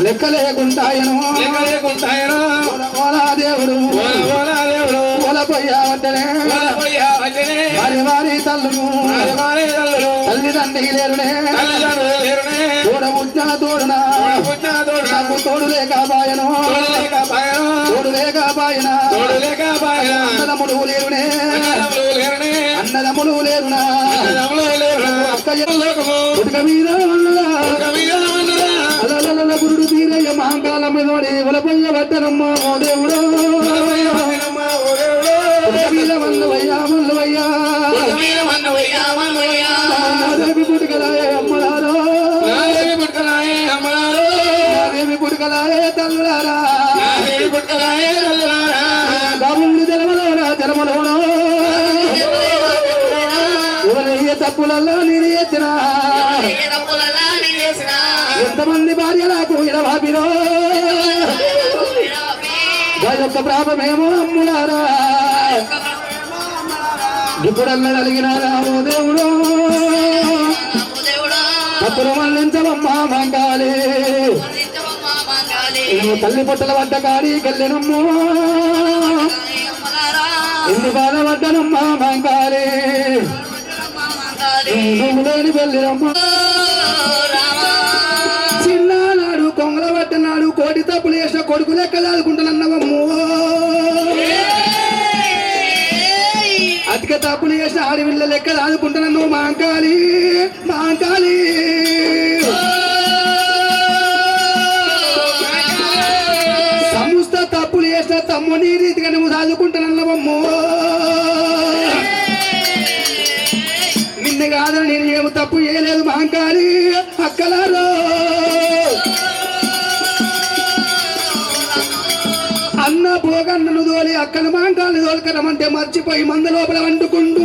లెక్క లేకుంటాయను దేవుడు పోయావంటనే వారి వారి తల్లును తల్లిదండ్రి లేరునే తోడముట్టిన తోడునా నాకు తోడు లేకపాయను తోడు లేకపాయన అన్నదమ్ములు లేరునే అన్నదమ్ములు లేరునా పుట్టుక మీద గురుడు తీరయ్య మహాకాల మీద వలపయ్య పట్టనమ్మ దేవుడు మల్లవయ్యా మల్లవయ్యా పుట్టుకలాయే అమ్మలారా పుట్టుకలాయే తల్లులారా బాబుళ్ళు జలమలోనా జలమలోనా ఎవరయ్యే తప్పులల్లో నేను ఎత్తినా ఎంతమంది భార్యలకు ఇడవాపిరో వారి యొక్క ప్రాపమేమో అమ్ములారా ఇప్పుడల్లా అడిగిన రాము దేవుడు తప్పులు మళ్ళించవమ్మా మంగాలి నువ్వు తల్లి పొట్టల వద్ద కాడికెళ్ళినమ్మో ఎన్ని బాధపడ్డనమ్మా మంగాలి నువ్వు లేని వెళ్ళినమ్మా చిన్ననాడు కొంగల పట్టనాడు కోటి తప్పులు చేసిన కొడుకు లెక్క దాదుకుంటానన్నవమ్మో అతిక తప్పులు చేసిన ఆడవిళ్ళ లెక్క దాదుకుంటానన్నావు మాంకాలి మాంకాలి సంస్థ తప్పులు చేసిన తమ్ముని రీతిగా నువ్వు దాదుకుంటానన్నవమ్మో నిన్ను కాదని నేను ఏమి తప్పు చేయలేదు మాంకాలి అక్కలారో అన్న పోగన్నను తోలి అక్కల మాంకాలు తోలుకరమంటే మర్చిపోయి మంద లోపల వండుకుంటూ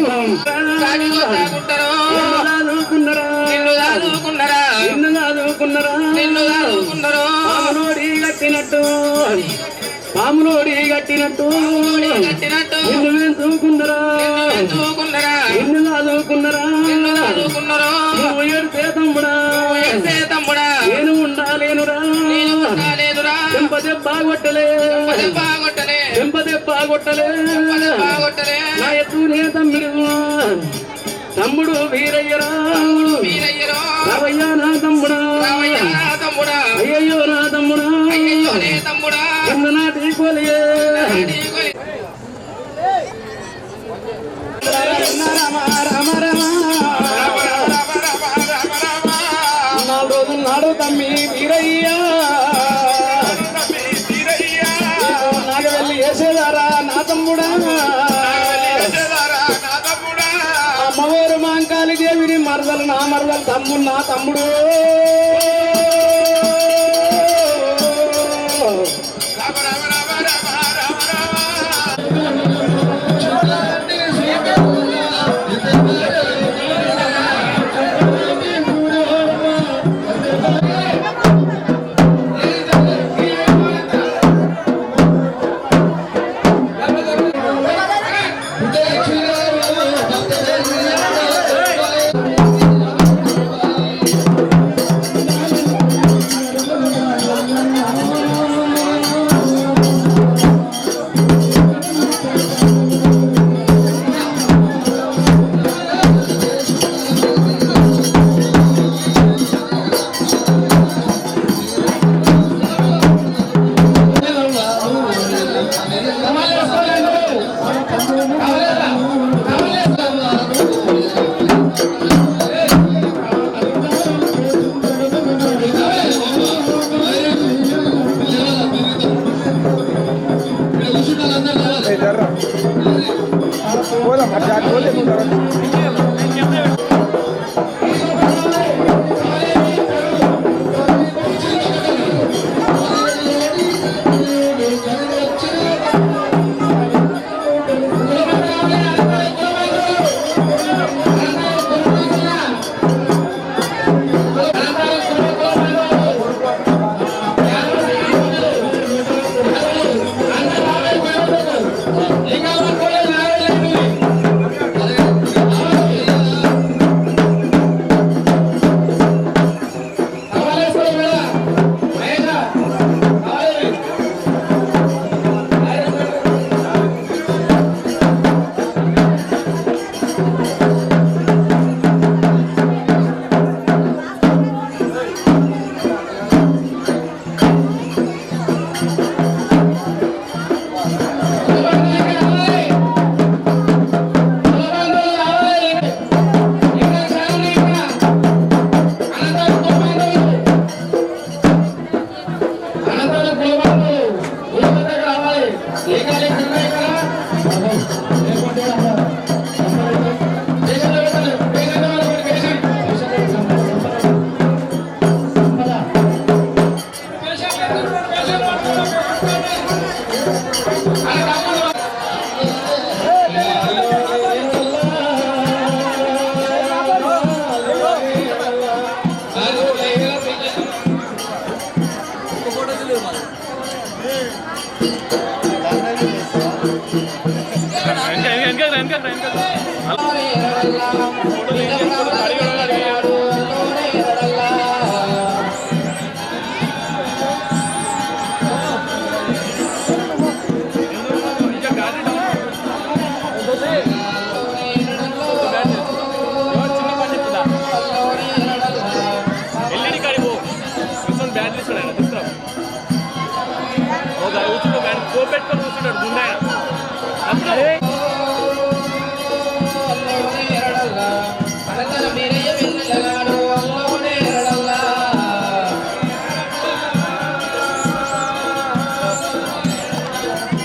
పాములోడి కట్టినట్టు నిన్ను చూకున్నరా నిన్ను చదువుకున్నరా నువ్వు ఏడితే తమ్ముడా నేను ఉండాలేనురా చెంపదెబ్బ కొట్టలే నా ఎత్తునే తమ్ముడు వీరయ్యరా రావయ్యా నా తమ్ముడా అయ్యయ్యో నా తమ్ముడా నాటి కోలియే నాడు తమ్మి వీరయ్యా నాకు వెళ్ళి వేసేదారా నా తమ్ముడా అమ్మవారు మాంకాలి దేవిని మరదలు నా మరదలు తమ్ముడు నా తమ్ముడు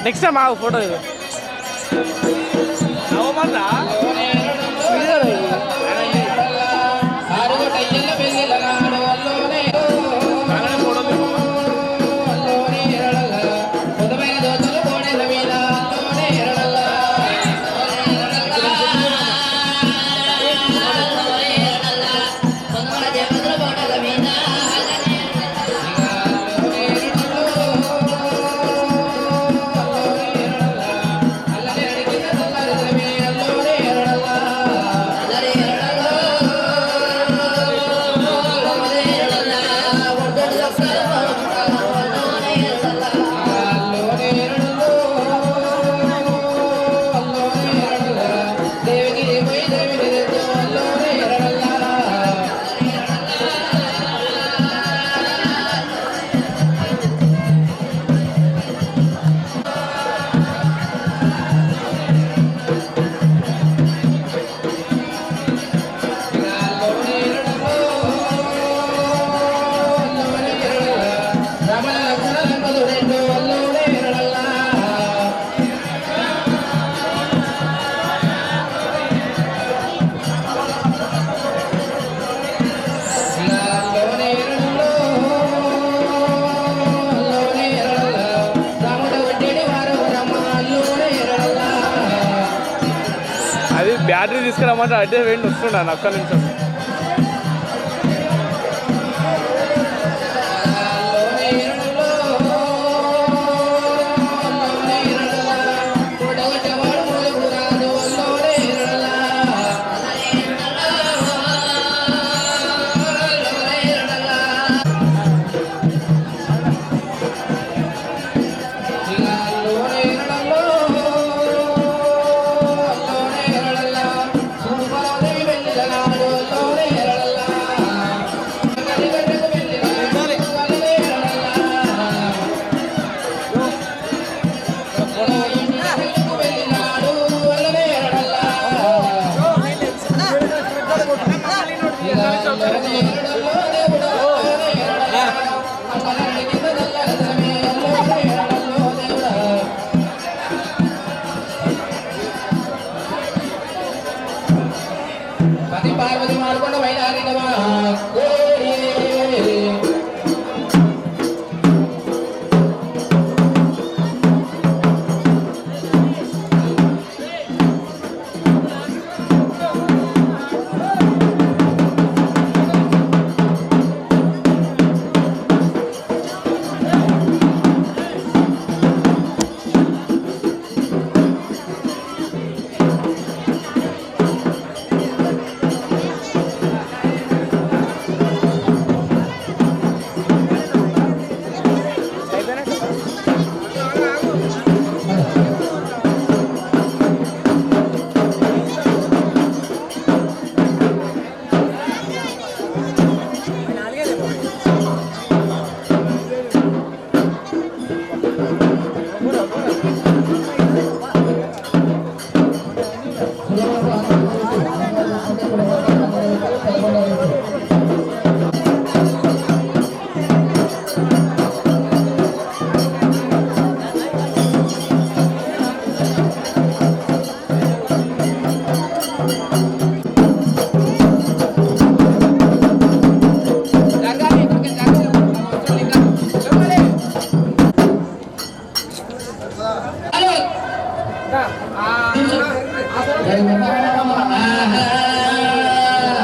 నెక్స్ట్ టైం మాకు ఫోటో ఇది అది బ్యాటరీ తీసుకురమ్మంటే అడ్డే వేడి వస్తున్నాను అక్కడి నుంచి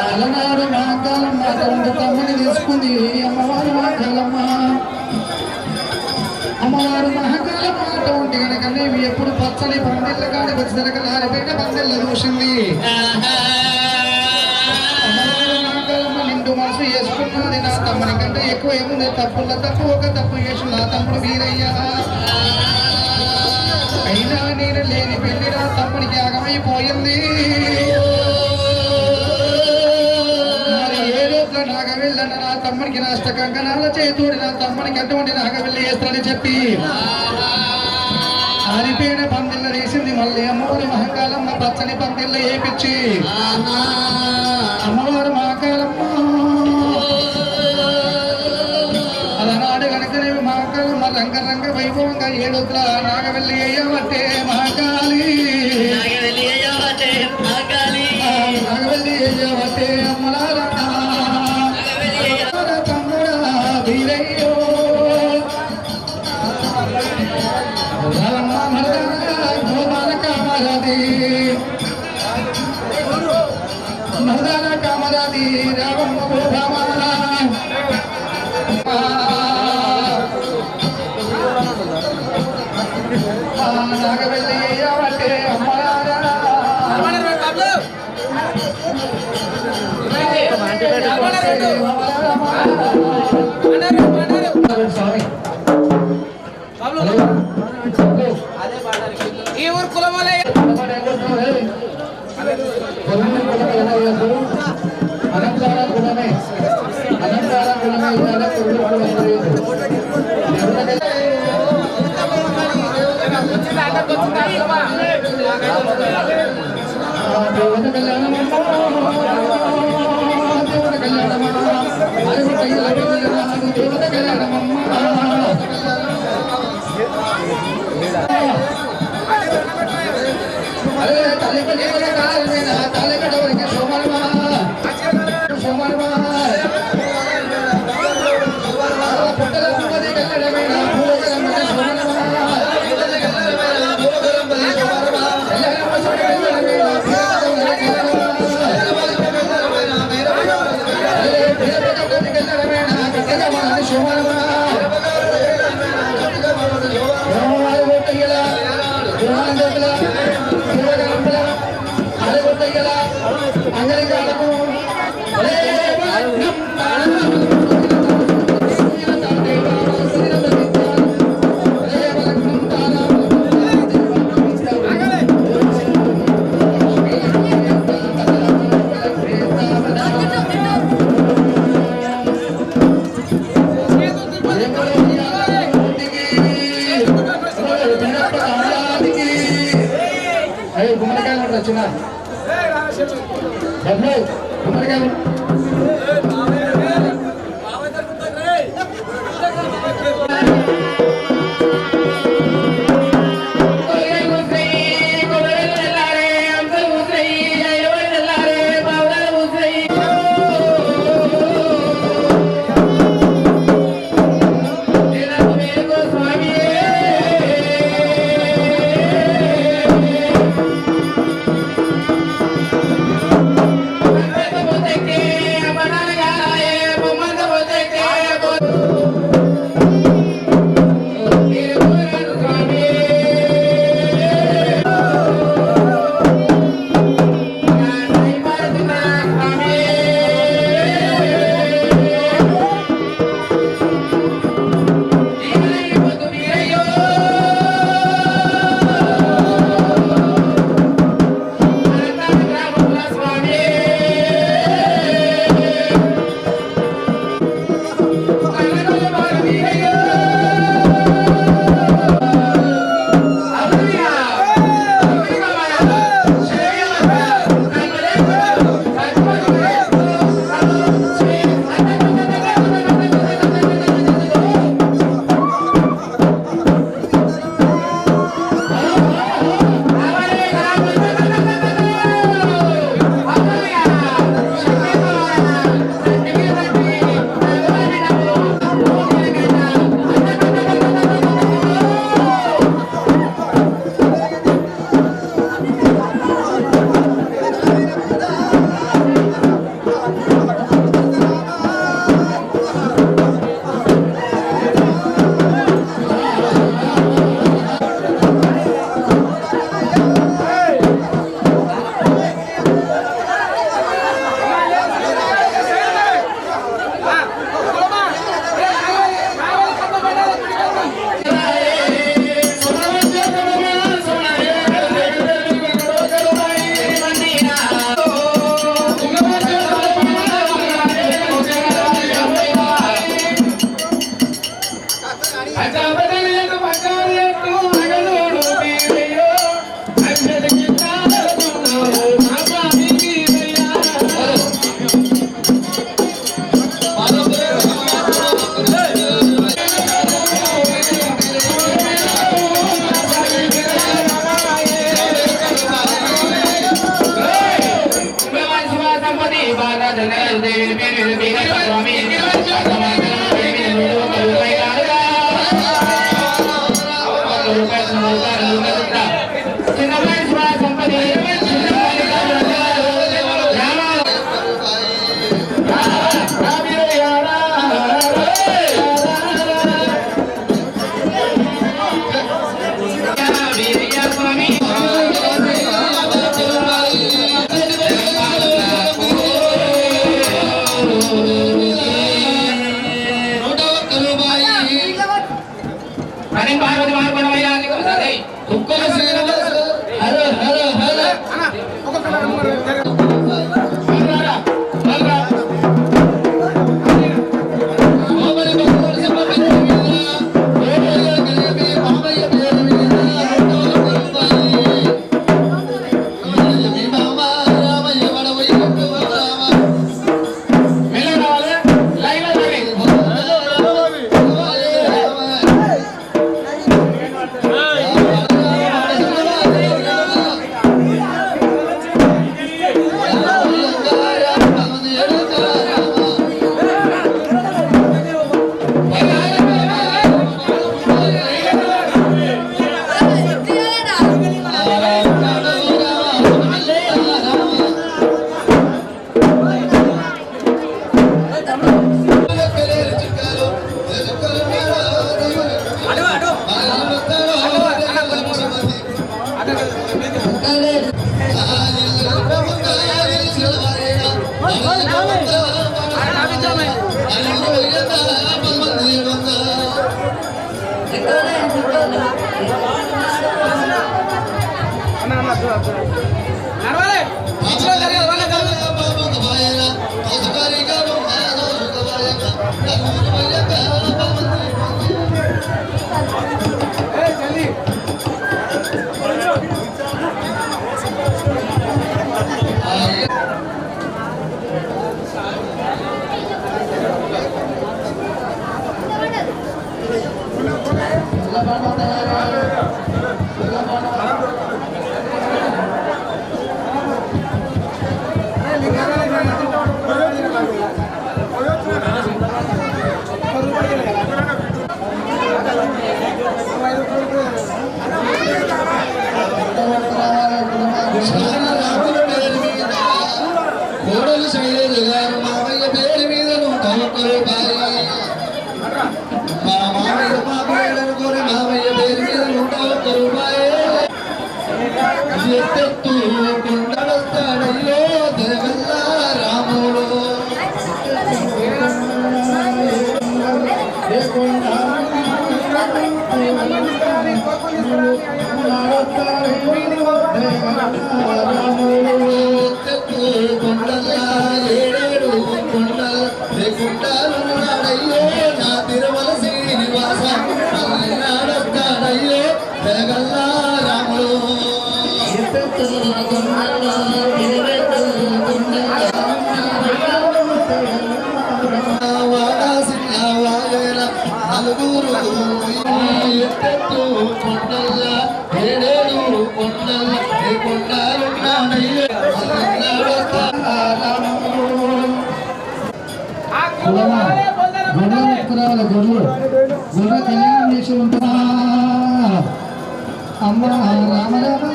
అలనాడు మహాకాలమ్మ తన తమ్ముని తీసుకుంది అమ్మవారు మహాకాలమ్మ. అమ్మవారు మహాకాలమ్మ అటువంటి కనుక నీవి ఎప్పుడు పచ్చని పందిళ్ళ కాడికి వచ్చేసరికి లారిపేట పందిళ్ళ చూసింది. అమ్మవారు మహాకాలమ్మ నిండు మనసు చేసుకున్నది నా తమ్ముని కంటే ఎక్కువ ఏముంది తప్పుల తప్పు ఒక తప్పు చేసి నా తమ్ముడు వీరయ్యా. అయినా నేను లేని పెళ్లి నా తమ్ముడికి ఆగమైపోయింది. మరి ఏ రోజుల నాగవెళ్ళన్న నా తమ్ముడికి నాష్ట కంకణాల చేతోడి నా తమ్ముడికి అటువంటి నాగవెళ్ళి వేస్తానని చెప్పి ఆరిపోయిన పందిళ్ళ వేసింది. మళ్ళీ అమ్మవారి మహాకాలమ్మ పచ్చని పందిళ్ళ వేపించి అమ్మవారు మహాకాలమ్మ అలనాడు కనుక మహాకాలమ్మ రంగరంగ వైభవంగా ఏడొద్దుల నాగవెల్లి అయ్యవట్టే మహాకాళి నాగవెల్లి అయ్యవట్టే అమ్మలారా తమ్ముడా వీరయ్యో మరదాన కామరాది రావమ్మ నాగవెల్లి అయ్యవట్టే అమ్మలారా స్వామి ఈ ఊరు కులమలే అనంతార గుణమే దేవత కళ్యాణమమ్మ అరే తల్లి తల్లి సోమర్మా గుమ్మడికాయలు ఉంటాయి చిన్న గుమ్మడికాయలు హలో హలో హలో కళ్యాణం చేసి ఉంటున్నా అమ్మ రామ రామ రామ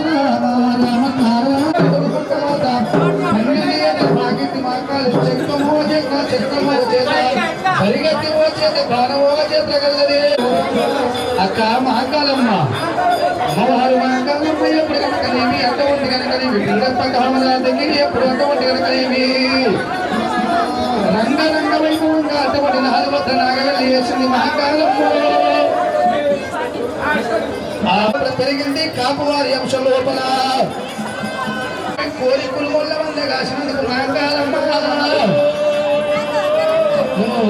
పరిగెత్తి వచ్చేది ప్రాణమోగ చేతగలది అక్క మహాకాలమ్మ అమ్మవారు మహాకాలమ్మ ఎప్పుడు కనుకనేమి అటువంటి కనుకనేమి వీరప్ప ఎప్పుడు అటువంటి కనుకనేమి రంగరంగ వైభవంగా అటువంటి నాలుగు వద్ద నాగవెల్లి వేసింది మహాకాలమ్మ పెరిగింది కాపువారి అంశం లోపల కోరికలు వల్ల వల్ల కాసినందుకు మహాకాలమ్మ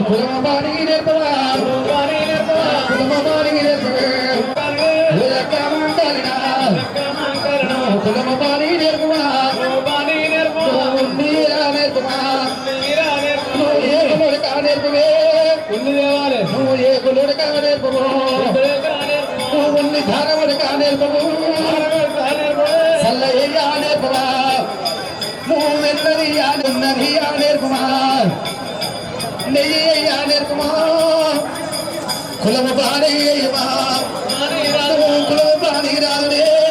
కులమబానికి నేర్పవా కులమబానికి కులమబానికి నేర్పవా నేర్పవే నువ్వు ఏ కులుడు కా నేర్పవు నువ్వు ఉన్ని ధారముడు కా నేర్పవు సల్ల ఏయా నేర్పవా నువ్వు వెన్నది ఉన్నది ఆ నేర్పమా నెయ్యా నేర్పమా కులము బాడయ్యమా కులము బాడి రాలే